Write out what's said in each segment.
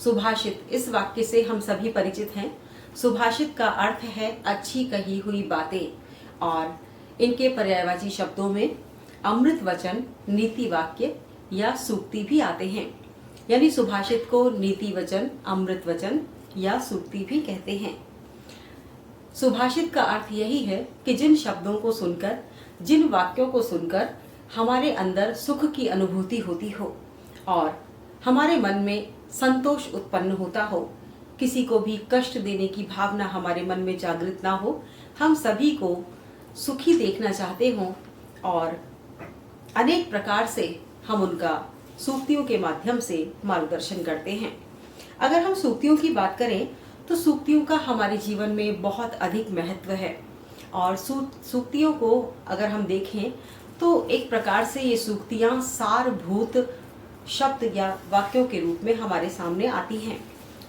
सुभाषित, इस वाक्य से हम सभी परिचित हैं। सुभाषित का अर्थ है अच्छी कही हुई बातें, और इनके पर्यायवाची शब्दों में अमृत वचन, नीति वाक्य या सूक्ति भी आते हैं। यानी सुभाषित को नीति वचन, अमृत वचन या सूक्ति भी कहते हैं। सुभाषित का अर्थ यही है कि जिन शब्दों को सुनकर, जिन वाक्यों को सुनकर हमारे अंदर सुख की अनुभूति होती हो और हमारे मन में संतोष उत्पन्न होता हो, किसी को भी कष्ट देने की भावना हमारे मन में जागृत ना हो, हम सभी को सुखी देखना चाहते हों, और अनेक प्रकार से हम उनका सूक्तियों के माध्यम से मार्गदर्शन करते हैं। अगर हम सूक्तियों की बात करें तो सूक्तियों का हमारे जीवन में बहुत अधिक महत्व है, और सूक्तियों को अगर हम देखें तो एक प्रकार से ये सूक्तियाँ सारभूत शब्द या वाक्यों के रूप में हमारे सामने आती हैं।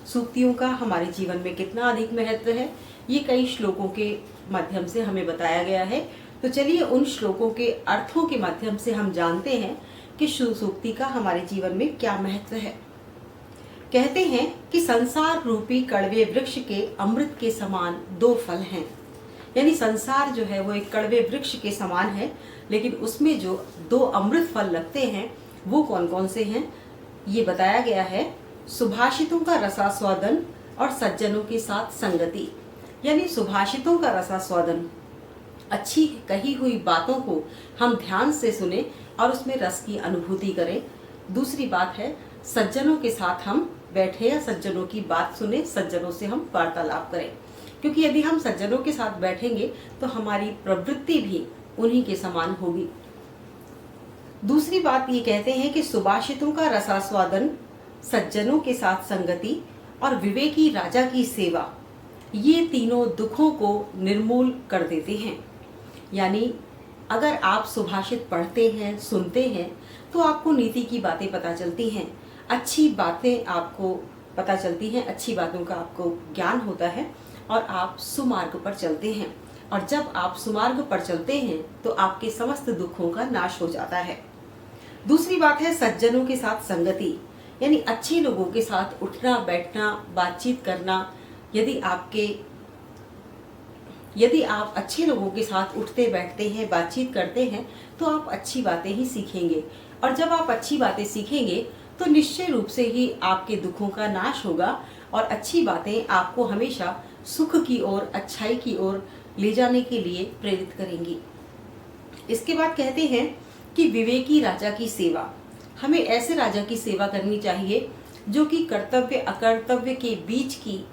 सूक्तियों का हमारे जीवन में कितना अधिक महत्व है, ये कई श्लोकों के माध्यम से हमें बताया गया है। तो चलिए उन श्लोकों के अर्थों के माध्यम से हम जानते हैं कि सूक्ति का हमारे जीवन में क्या महत्व है। कहते हैं कि संसार रूपी कड़वे वृक्ष के अमृत के समान दो फल हैं। यानी संसार जो है वो एक कड़वे वृक्ष के समान है, लेकिन उसमें जो दो अमृत फल लगते हैं वो कौन कौन से हैं, ये बताया गया है। सुभाषितों का रसास्वादन और सज्जनों के साथ संगति। यानी सुभाषितों का रसास्वादन, अच्छी कही हुई बातों को हम ध्यान से सुने और उसमें रस की अनुभूति करें। दूसरी बात है, सज्जनों के साथ हम बैठे या सज्जनों की बात सुने, सज्जनों से हम वार्तालाप करें, क्योंकि यदि हम सज्जनों के साथ बैठेंगे तो हमारी प्रवृत्ति भी उन्हीं के समान होगी। दूसरी बात ये कहते हैं कि सुभाषितों का रसास्वादन, सज्जनों के साथ संगति और विवेकी राजा की सेवा, ये तीनों दुखों को निर्मूल कर देते हैं। यानी अगर आप सुभाषित पढ़ते हैं, सुनते हैं, तो आपको नीति की बातें पता चलती हैं, अच्छी बातें आपको पता चलती हैं, अच्छी बातों का आपको ज्ञान होता है और आप सुमार्ग पर चलते हैं। और जब आप सुमार्ग पर चलते हैं तो आपके समस्त दुखों का नाश हो जाता है। दूसरी बात है सज्जनों के साथ संगति, यानी अच्छे लोगों के साथ उठना बैठना, बातचीत करना। यदि आप अच्छे लोगों के साथ उठते बैठते हैं, बातचीत करते हैं, तो आप अच्छी बातें ही सीखेंगे, और जब आप अच्छी बातें सीखेंगे तो निश्चय रूप से ही आपके दुखों का नाश होगा, और अच्छी बातें आपको हमेशा सुख की ओर, अच्छाई की ओर ले जाने के लिए प्रेरित करेंगी। इसके बाद कहते हैं कि विवेकी राजा की सेवा, हमें ऐसे राजा की सेवा करनी चाहिए जो कि कर्तव्य अकर्तव्य के बीच की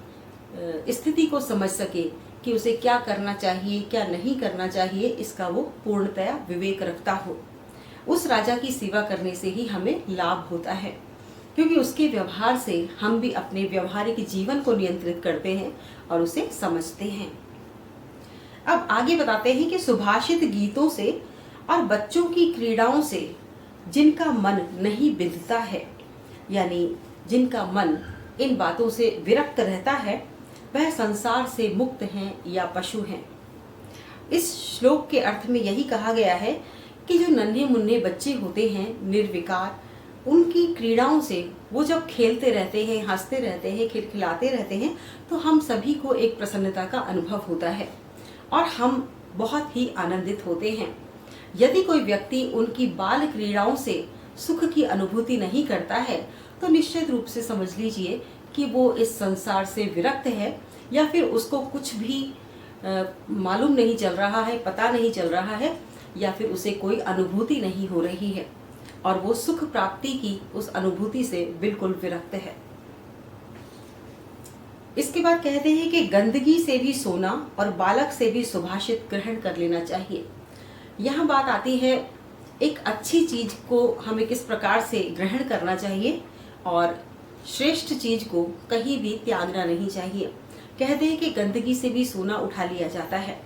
स्थिति को समझ सके कि उसे क्या करना चाहिए, क्या नहीं करना चाहिए, इसका वो पूर्णतया विवेक रखता हो। उस राजा की सेवा करने से ही हमें लाभ होता है, क्योंकि उसके व्यवहार से हम भी अपने व्यवहारिक जीवन को नियंत्रित करते हैं और उसे समझते हैं। अब आगे बताते हैं कि सुभाषित गीतों से और बच्चों की क्रीड़ाओं से जिनका मन नहीं बिंधता है, यानी जिनका मन इन बातों से विरक्त रहता है, वह संसार से मुक्त हैं या पशु हैं। इस श्लोक के अर्थ में यही कहा गया है कि जो नन्हे मुन्ने बच्चे होते हैं, निर्विकार, उनकी क्रीड़ाओं से वो जब खेलते रहते हैं, हंसते रहते हैं, खिलखिलाते रहते हैं, तो हम सभी को एक प्रसन्नता का अनुभव होता है और हम बहुत ही आनंदित होते हैं। यदि कोई व्यक्ति उनकी बाल क्रीड़ाओं से सुख की अनुभूति नहीं करता है, तो निश्चित रूप से समझ लीजिए कि वो इस संसार से विरक्त है, या फिर उसको कुछ भी मालूम नहीं चल रहा है, पता नहीं चल रहा है, या फिर उसे कोई अनुभूति नहीं हो रही है और वो सुख प्राप्ति की उस अनुभूति से बिल्कुल विरक्त है। इसके बाद कहते हैं कि गंदगी से भी सोना और बालक से भी सुभाषित ग्रहण कर लेना चाहिए। यहाँ बात आती है एक अच्छी चीज को हमें किस प्रकार से ग्रहण करना चाहिए और श्रेष्ठ चीज को कहीं भी त्यागना नहीं चाहिए। कहते हैं कि गंदगी से भी सोना उठा लिया जाता है।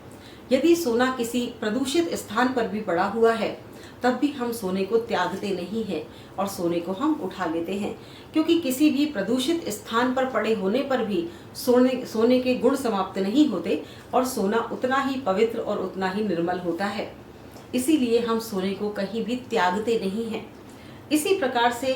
यदि सोना किसी प्रदूषित स्थान पर भी पड़ा हुआ है, तब भी हम सोने को त्यागते नहीं हैं और सोने को हम उठा लेते हैं, क्योंकि किसी भी प्रदूषित स्थान पर पड़े होने पर भी सोने के गुण समाप्त नहीं होते और सोना उतना ही पवित्र और उतना ही निर्मल होता है। इसीलिए हम सोने को कहीं भी त्यागते नहीं हैं। इसी प्रकार से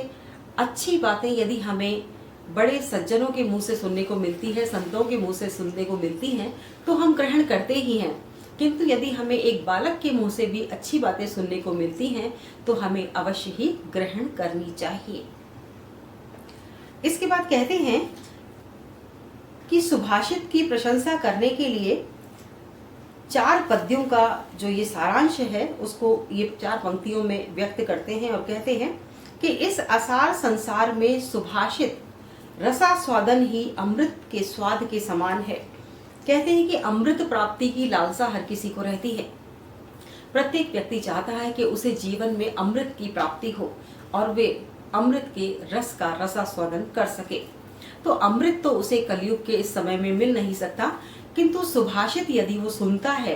अच्छी बातें यदि हमें बड़े सज्जनों के मुंह से सुनने को मिलती है, संतों के मुंह से सुनने को मिलती हैं, तो हम ग्रहण करते ही हैं। किंतु यदि हमें एक बालक के मुंह से भी अच्छी बातें सुनने को मिलती हैं तो हमें अवश्य ही ग्रहण करनी चाहिए। इसके बाद कहते हैं कि सुभाषित की प्रशंसा करने के लिए 4 पद्यों का जो ये सारांश है उसको ये 4 पंक्तियों में व्यक्त करते हैं और कहते हैं कि इस असार संसार में सुभाषित रसास्वादन ही अमृत के स्वाद के समान है। कहते हैं कि अमृत प्राप्ति की लालसा हर किसी को रहती है। प्रत्येक व्यक्ति चाहता है कि उसे जीवन में अमृत की प्राप्ति हो और वे अमृत के रस का रसास्वादन कर सके। तो अमृत तो उसे कलयुग के इस समय में मिल नहीं सकता, किंतु सुभाषित यदि वो सुनता है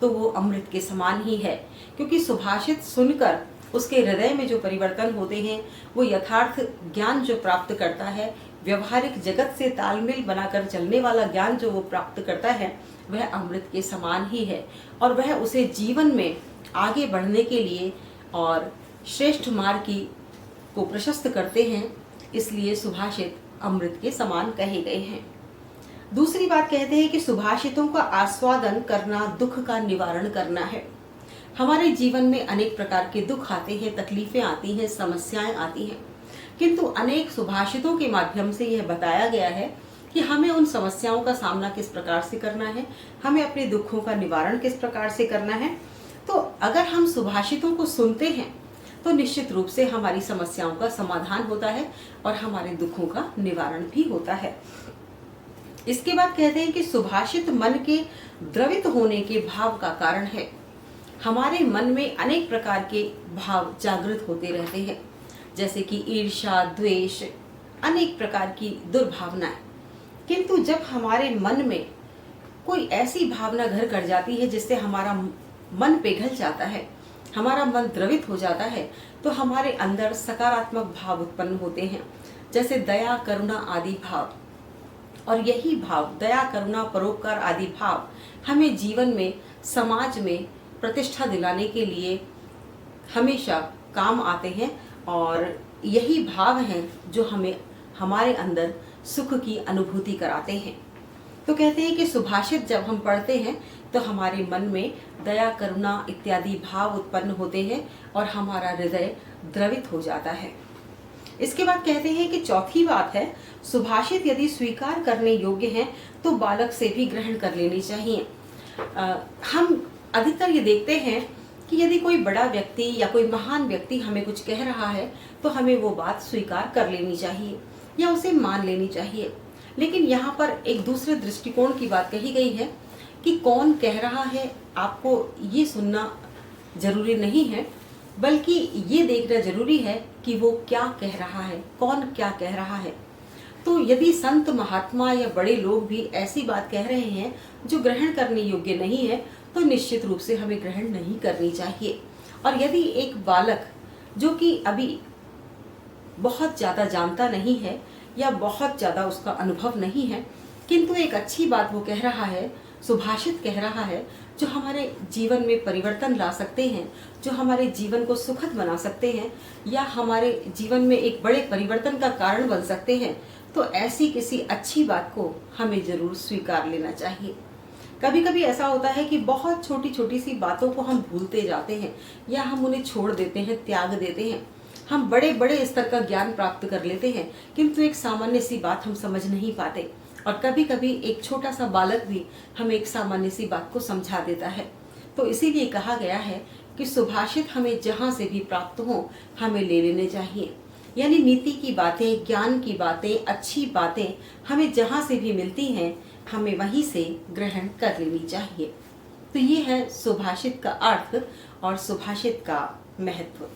तो वो अमृत के समान ही है, क्योंकि सुभाषित सुनकर उसके हृदय में जो परिवर्तन होते हैं, वो यथार्थ ज्ञान जो प्राप्त करता है, व्यवहारिक जगत से तालमेल बनाकर चलने वाला ज्ञान जो वो प्राप्त करता है, वह अमृत के समान ही है और वह उसे जीवन में आगे बढ़ने के लिए और श्रेष्ठ मार्ग को प्रशस्त करते हैं। इसलिए सुभाषित अमृत के समान कहे गए हैं। दूसरी बात कहते हैं कि सुभाषितों का आस्वादन करना दुख का निवारण करना है। हमारे जीवन में अनेक प्रकार के दुख आते हैं, तकलीफें आती हैं, समस्याएं आती हैं, किंतु अनेक सुभाषितों के माध्यम से यह बताया गया है कि हमें उन समस्याओं का सामना किस प्रकार से करना है, हमें अपने दुखों का निवारण किस प्रकार से करना है। तो अगर हम सुभाषितों को सुनते हैं तो निश्चित रूप से हमारी समस्याओं का समाधान होता है और हमारे दुखों का निवारण भी होता है। इसके बाद कहते हैं कि सुभाषित मन के द्रवित होने के भाव का कारण है। हमारे मन में अनेक प्रकार के भाव जागृत होते रहते हैं, जैसे कि ईर्ष्या, द्वेष, अनेक प्रकार की दुर्भावनाएं। किंतु जब हमारे मन में कोई ऐसी भावना घर कर जाती है जिससे हमारा मन पिघल जाता है, हमारा मन द्रवित हो जाता है, तो हमारे अंदर सकारात्मक भाव उत्पन्न होते हैं, जैसे दया, करुणा आदि भाव। और यही भाव, दया, करुणा, परोपकार आदि भाव हमें जीवन में, समाज में प्रतिष्ठा दिलाने के लिए हमेशा काम आते हैं और यही भाव हैं जो हमें हमारे अंदर सुख की अनुभूति कराते हैं। तो कहते हैं कि सुभाषित जब हम पढ़ते हैं तो हमारे मन में दया, करुणा इत्यादि भाव उत्पन्न होते हैं और हमारा हृदय द्रवित हो जाता है। इसके बाद कहते हैं कि चौथी बात है, सुभाषित यदि स्वीकार करने योग्य हैं तो बालक से भी ग्रहण कर लेनी चाहिए। हम अधिकतर ये देखते हैं कि यदि कोई बड़ा व्यक्ति या कोई महान व्यक्ति हमें कुछ कह रहा है तो हमें वो बात स्वीकार कर लेनी चाहिए या उसे मान लेनी चाहिए। लेकिन यहाँ पर एक दूसरे दृष्टिकोण की बात कही गई है कि कौन कह रहा है आपको ये सुनना जरूरी नहीं है, बल्कि ये देखना जरूरी है कि वो क्या कह रहा है, कौन क्या कह रहा है। तो यदि संत, महात्मा या बड़े लोग भी ऐसी बात कह रहे हैं जो ग्रहण करने योग्य नहीं है तो निश्चित रूप से हमें ग्रहण नहीं करनी चाहिए। और यदि एक बालक जो कि अभी बहुत ज़्यादा जानता नहीं है या बहुत ज़्यादा उसका अनुभव नहीं है, किंतु एक अच्छी बात वो कह रहा है, सुभाषित कह रहा है, जो हमारे जीवन में परिवर्तन ला सकते हैं, जो हमारे जीवन को सुखद बना सकते हैं या हमारे जीवन में एक बड़े परिवर्तन का कारण बन सकते हैं, तो ऐसी किसी अच्छी बात को हमें जरूर स्वीकार लेना चाहिए। कभी कभी ऐसा होता है कि बहुत छोटी छोटी सी बातों को हम भूलते जाते हैं या हम उन्हें छोड़ देते हैं, त्याग देते हैं। हम बड़े बड़े स्तर का ज्ञान प्राप्त कर लेते हैं, किंतु एक सामान्य सी बात हम समझ नहीं पाते। और कभी कभी एक छोटा सा बालक भी हमें एक सामान्य सी बात को समझा देता है। तो इसीलिए कहा गया है कि सुभाषित हमें जहाँ से भी प्राप्त हो हमें ले लेने चाहिए। यानी नीति की बातें, ज्ञान की बातें, अच्छी बातें हमें जहाँ से भी मिलती हैं हमें वहीं से ग्रहण कर लेनी चाहिए। तो ये है सुभाषित का अर्थ और सुभाषित का महत्व।